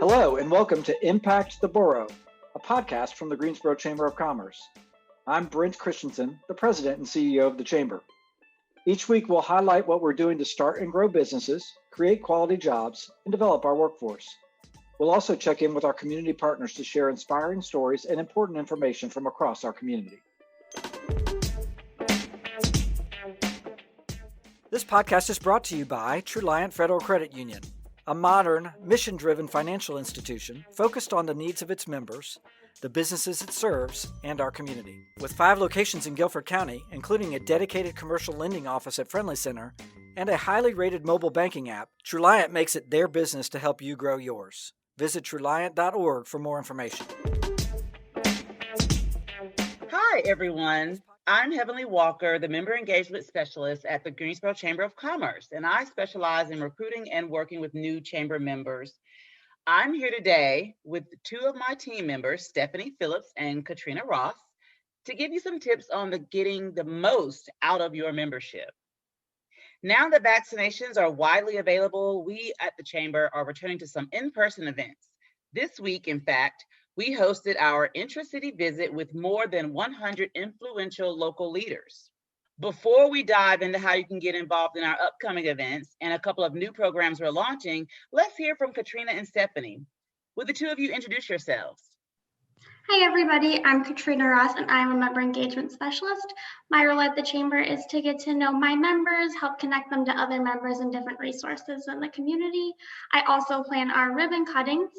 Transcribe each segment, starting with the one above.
Hello and welcome to Impact the Borough, a podcast from the Greensboro Chamber of Commerce. I'm Brent Christensen, the President and CEO of the Chamber. Each week we'll highlight what we're doing to start and grow businesses, create quality jobs, and develop our workforce. We'll also check in with our community partners to share inspiring stories and important information from across our community. This podcast is brought to you by Truliant Federal Credit Union, a modern, mission-driven financial institution focused on the needs of its members, the businesses it serves, and our community. With 5 locations in Guilford County, including a dedicated commercial lending office at Friendly Center and a highly rated mobile banking app, Truliant makes it their business to help you grow yours. Visit Truliant.org for more information. Hi, everyone. I'm Heavenly Walker, the Member Engagement Specialist at the Greensboro Chamber of Commerce, and I specialize in recruiting and working with new chamber members. I'm here today with 2 of my team members, Stephanie Phillips and Katrina Ross, to give you some tips on getting the most out of your membership. Now that vaccinations are widely available, we at the Chamber are returning to some in-person events. This week, in fact, we hosted our intra-city visit with more than 100 influential local leaders. Before we dive into how you can get involved in our upcoming events and a couple of new programs we're launching, let's hear from Katrina and Stephanie. Would the 2 of you introduce yourselves? Hi everybody, I'm Katrina Ross and I'm a Member Engagement Specialist. My role at the Chamber is to get to know my members, help connect them to other members and different resources in the community. I also plan our ribbon cuttings.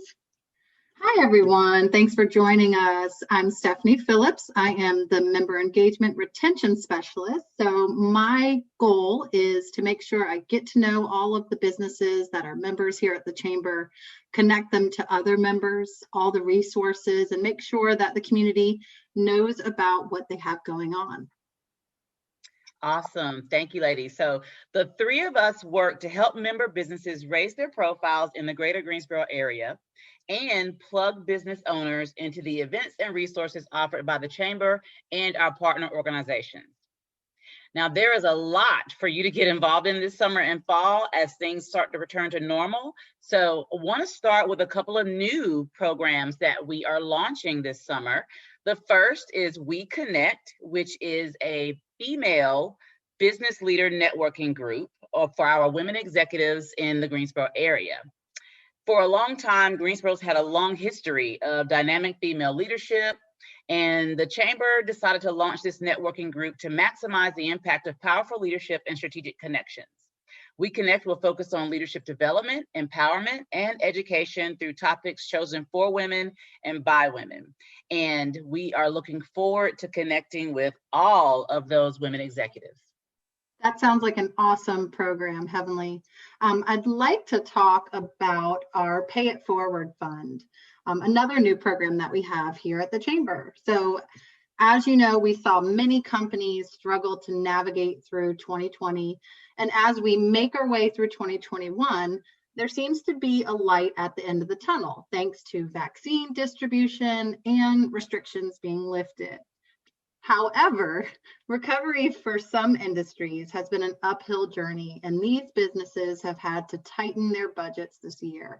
Hi, everyone. Thanks for joining us. I'm Stephanie Phillips. I am the Member Engagement Retention Specialist. So my goal is to make sure I get to know all of the businesses that are members here at the Chamber, connect them to other members, all the resources, and make sure that the community knows about what they have going on. Awesome. Thank you, ladies. So the 3 of us work to help member businesses raise their profiles in the greater Greensboro area and plug business owners into the events and resources offered by the Chamber and our partner organizations. Now, there is a lot for you to get involved in this summer and fall as things start to return to normal. So I want to start with a couple of new programs that we are launching this summer. The first is We Connect, which is a female business leader networking group for our women executives in the Greensboro area. For a long time, Greensboro's had a long history of dynamic female leadership, and the Chamber decided to launch this networking group to maximize the impact of powerful leadership and strategic connections. We Connect will focus on leadership development, empowerment, and education through topics chosen for women and by women. And we are looking forward to connecting with all of those women executives. That sounds like an awesome program, Heavenly. I'd like to talk about our Pay It Forward Fund, another new program that we have here at the Chamber. So as you know, we saw many companies struggle to navigate through 2020. And as we make our way through 2021, there seems to be a light at the end of the tunnel, thanks to vaccine distribution and restrictions being lifted. However, recovery for some industries has been an uphill journey, and these businesses have had to tighten their budgets this year.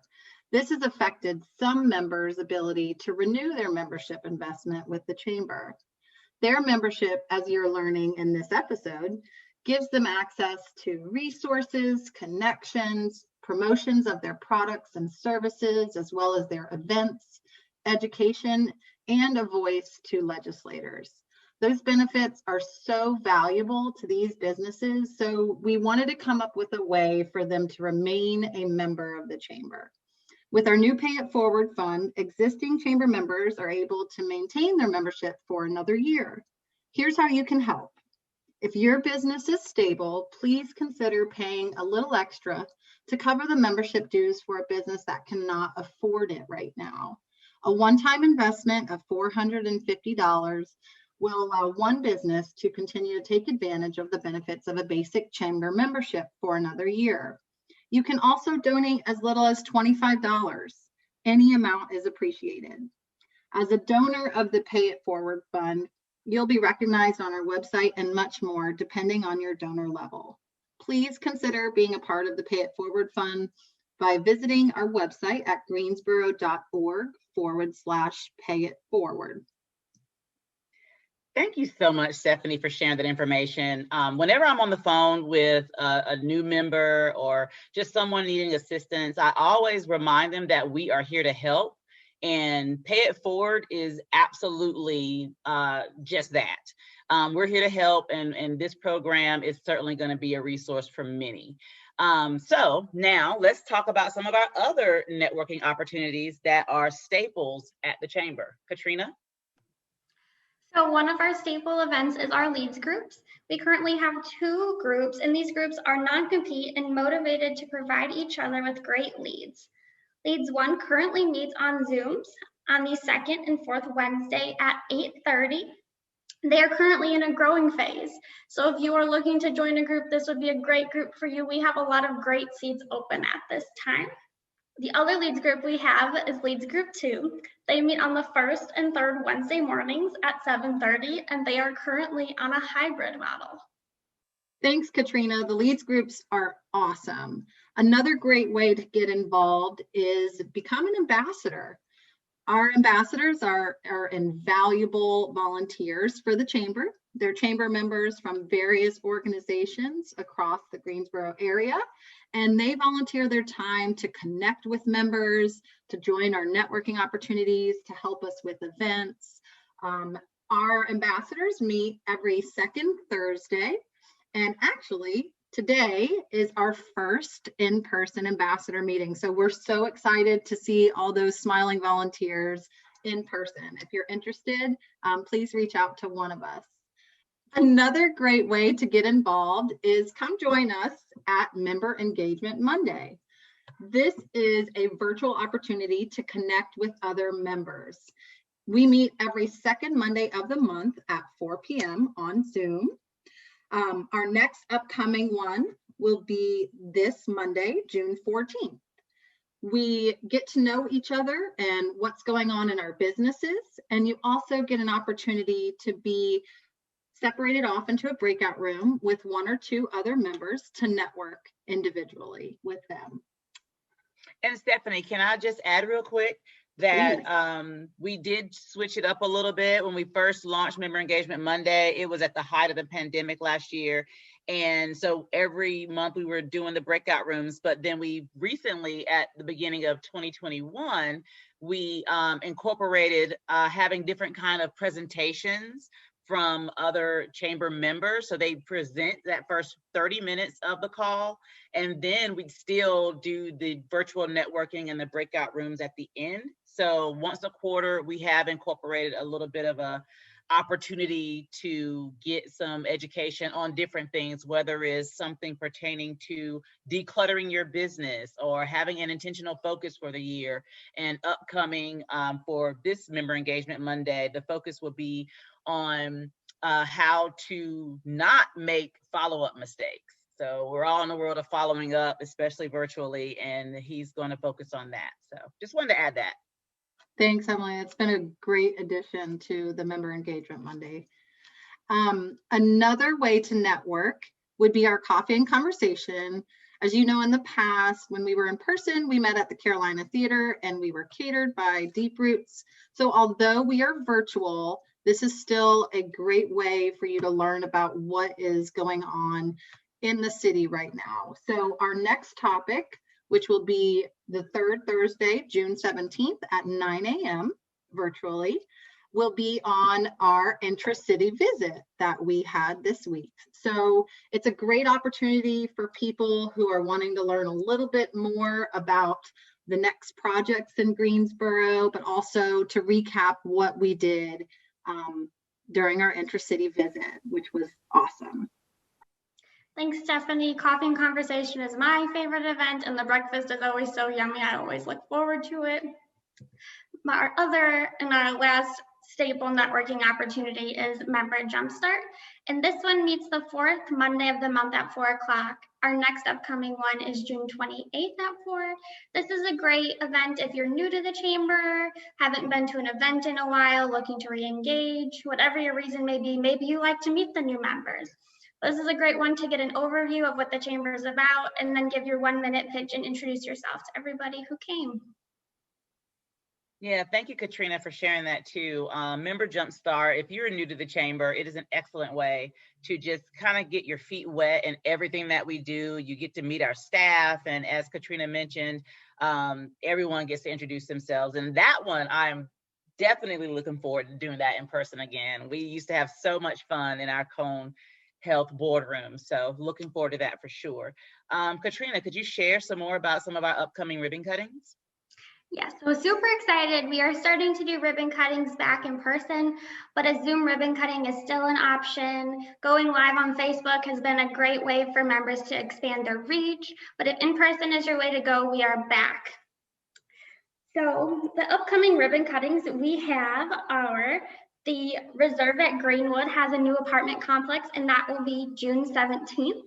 This has affected some members' ability to renew their membership investment with the Chamber. Their membership, as you're learning in this episode, gives them access to resources, connections, promotions of their products and services, as well as their events, education, and a voice to legislators. Those benefits are so valuable to these businesses, so we wanted to come up with a way for them to remain a member of the Chamber. With our new Pay It Forward Fund, existing Chamber members are able to maintain their membership for another year. Here's how you can help. If your business is stable, please consider paying a little extra to cover the membership dues for a business that cannot afford it right now. A one-time investment of $450 will allow one business to continue to take advantage of the benefits of a basic Chamber membership for another year. You can also donate as little as $25. Any amount is appreciated. As a donor of the Pay It Forward Fund, you'll be recognized on our website and much more depending on your donor level. Please consider being a part of the Pay It Forward Fund. by visiting our website at greensboro.org/payitforward. Thank you so much, Stephanie, for sharing that information. Whenever I'm on the phone with a new member or just someone needing assistance, I always remind them that we are here to help. And Pay It Forward is absolutely just that. We're here to help, and this program is certainly going to be a resource for many. So now let's talk about some of our other networking opportunities that are staples at the Chamber. Katrina? So one of our staple events is our leads groups. We currently have 2 groups, and these groups are non-compete and motivated to provide each other with great leads. Leads 1 currently meets on Zooms on the 2nd and 4th Wednesday at 8:30. They are currently in a growing phase. So if you are looking to join a group, this would be a great group for you. We have a lot of great seats open at this time. The other leads group we have is leads group 2. They meet on the 1st and 3rd Wednesday mornings at 7:30, and they are currently on a hybrid model. Thanks, Katrina. The leads groups are awesome. Another great way to get involved is become an ambassador. Our ambassadors are invaluable volunteers for the Chamber. They're Chamber members from various organizations across the Greensboro area, and they volunteer their time to connect with members, to join our networking opportunities, to help us with events. Our ambassadors meet every second Thursday, and actually today is our first in-person ambassador meeting. So we're so excited to see all those smiling volunteers in person. If you're interested, please reach out to one of us. Another great way to get involved is come join us at Member Engagement Monday. This is a virtual opportunity to connect with other members. We meet every second Monday of the month at 4 p.m. on Zoom. Our next upcoming one will be this Monday, June 14th. We get to know each other and what's going on in our businesses, and you also get an opportunity to be separated off into a breakout room with 1 or 2 other members to network individually with them. And Stephanie, can I just add real quick that we did switch it up a little bit when we first launched Member Engagement Monday. It was at the height of the pandemic last year. And so every month we were doing the breakout rooms, but then we recently, at the beginning of 2021, we incorporated having different kind of presentations from other chamber members. So they present that first 30 minutes of the call, and then we'd still do the virtual networking and the breakout rooms at the end. So once a quarter, we have incorporated a little bit of a opportunity to get some education on different things, whether it's something pertaining to decluttering your business or having an intentional focus for the year. And upcoming for this Member Engagement Monday, the focus will be on how to not make follow-up mistakes. So we're all in the world of following up, especially virtually, and he's going to focus on that. So just wanted to add that. Thanks, Emily. It's been a great addition to the Member Engagement Monday. Another way to network would be our coffee and conversation. As you know, in the past, when we were in person, we met at the Carolina Theater and we were catered by Deep Roots. So although we are virtual, this is still a great way for you to learn about what is going on in the city right now. So our next topic, which will be the third Thursday, June 17th at 9 a.m. virtually, will be on our intra-city visit that we had this week. So it's a great opportunity for people who are wanting to learn a little bit more about the next projects in Greensboro, but also to recap what we did during our intra-city visit, which was awesome. Thanks, Stephanie. Coffee and Conversation is my favorite event, and the breakfast is always so yummy. I always look forward to it. Our last staple networking opportunity is Member Jumpstart, and this one meets the 4th Monday of the month at 4 o'clock. Our next upcoming one is June 28th at 4. This is a great event if you're new to the chamber, haven't been to an event in a while, looking to re-engage, whatever your reason may be. Maybe you like to meet the new members. This is a great one to get an overview of what the chamber is about and then give your 1-minute pitch and introduce yourself to everybody who came. Yeah, thank you, Katrina, for sharing that too. Member Jumpstart, if you're new to the chamber, it is an excellent way to just kind of get your feet wet in everything that we do. You get to meet our staff, and as Katrina mentioned, everyone gets to introduce themselves. And that one, I'm definitely looking forward to doing that in person again. We used to have so much fun in our Cone Health boardroom, so looking forward to that for sure. Katrina, could you share some more about some of our upcoming ribbon cuttings? Yeah, so super excited. We are starting to do ribbon cuttings back in person, but a Zoom ribbon cutting is still an option. Going live on Facebook has been a great way for members to expand their reach, but if in person is your way to go, we are back. So the upcoming ribbon cuttings we have are the Reserve at Greenwood has a new apartment complex, and that will be June 17th.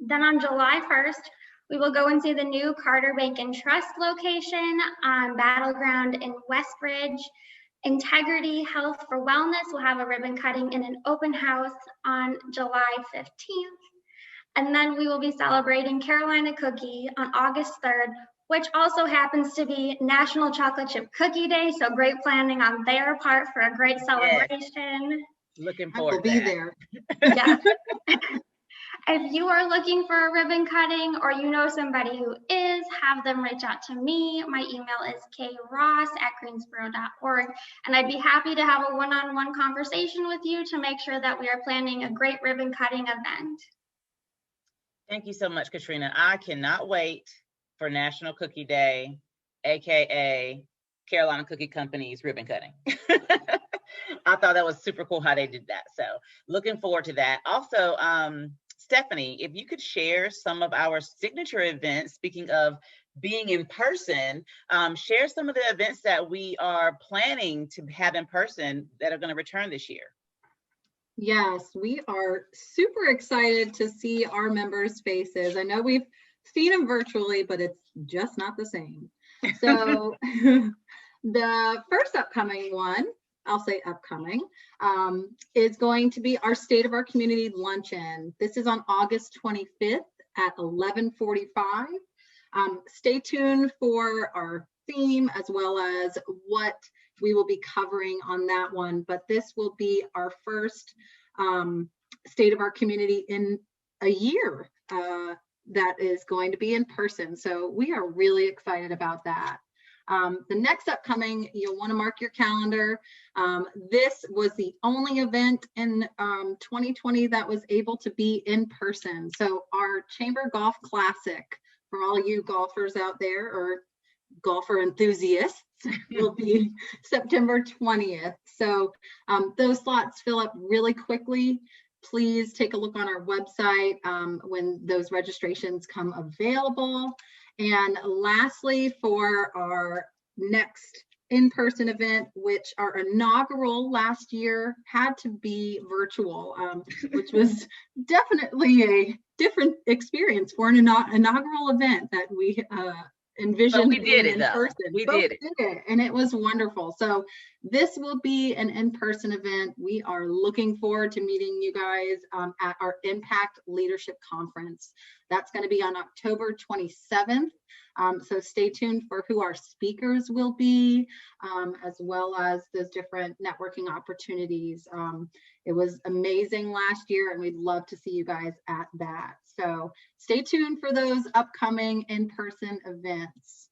Then on July 1st, we will go and see the new Carter Bank and Trust location on Battleground in Westbridge. Integrity Health for Wellness will have a ribbon cutting in an open house on July 15th. And then we will be celebrating Carolina Cookie on August 3rd, which also happens to be National Chocolate Chip Cookie Day. So great planning on their part for a great celebration. Yes. Looking I forward will to be that. there. Yes. If you are looking for a ribbon cutting or you know somebody who is, have them reach out to me. My email is kross@greensboro.org, and I'd be happy to have a one-on-one conversation with you to make sure that we are planning a great ribbon cutting event. Thank you so much, Katrina. I cannot wait for National Cookie Day, AKA Carolina Cookie Company's ribbon cutting. I thought that was super cool how they did that. So looking forward to that. Also, Stephanie, if you could share some of our signature events, speaking of being in person, share some of the events that we are planning to have in person that are going to return this year. Yes, we are super excited to see our members' faces. I know we've seen them virtually, but it's just not the same. So the first upcoming one, I'll say upcoming, is going to be our State of Our Community Luncheon. This is on August 25th at 11:45. Stay tuned for our theme as well as what we will be covering on that one, but this will be our first State of Our Community in a year that is going to be in person. So we are really excited about that. The next upcoming, you'll want to mark your calendar. This was the only event in 2020 that was able to be in person. So our Chamber Golf Classic, for all you golfers out there or golfer enthusiasts, will be September 20th. So those slots fill up really quickly. Please take a look on our website when those registrations come available. And lastly, for our next in-person event, which our inaugural last year had to be virtual, which was definitely a different experience for an inaugural event that we envisioned. But we did it in though. person. We But did it, and it was wonderful. So this will be an in-person event. We are looking forward to meeting you guys at our Impact Leadership Conference. That's going to be on October 27th. So stay tuned for who our speakers will be, as well as those different networking opportunities. It was amazing last year, and we'd love to see you guys at that. So stay tuned for those upcoming in-person events.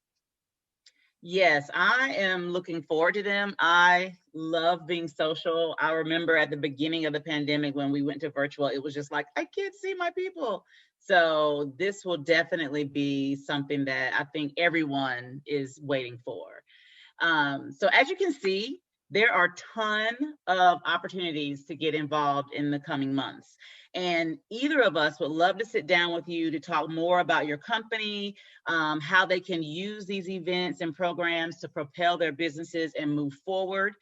Yes, I am looking forward to them. I love being social. I remember at the beginning of the pandemic when we went to virtual, it was just like, I can't see my people. So this will definitely be something that I think everyone is waiting for. So as you can see, there are a ton of opportunities to get involved in the coming months. And either of us would love to sit down with you to talk more about your company, how they can use these events and programs to propel their businesses and move forward.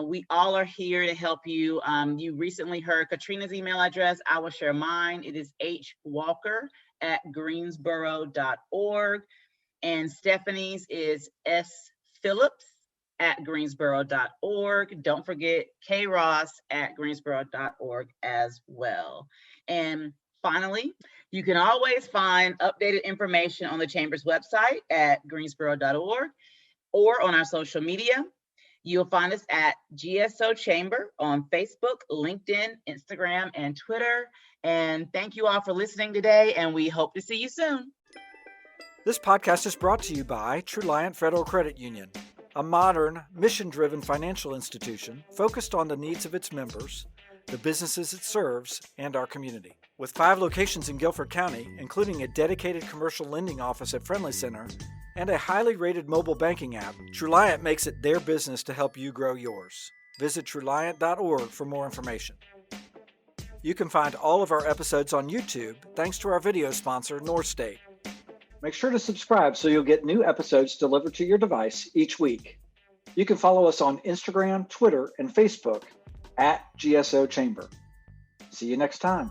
We all are here to help you. You recently heard Katrina's email address. I will share mine. It is hwalker@greensboro.org. And Stephanie's is Phillips greensboro.org. Don't forget kross@greensboro.org as well. And finally, you can always find updated information on the Chamber's website at greensboro.org or on our social media. You'll find us at GSO Chamber on Facebook, LinkedIn, Instagram, and Twitter. And thank you all for listening today, and we hope to see you soon. This podcast is brought to you by Truliant Federal Credit Union, a modern, mission-driven financial institution focused on the needs of its members, the businesses it serves, and our community. With 5 locations in Guilford County, including a dedicated commercial lending office at Friendly Center and a highly rated mobile banking app, Truliant makes it their business to help you grow yours. Visit truliant.org for more information. You can find all of our episodes on YouTube thanks to our video sponsor, North State. Make sure to subscribe so you'll get new episodes delivered to your device each week. You can follow us on Instagram, Twitter, and Facebook at GSO Chamber. See you next time.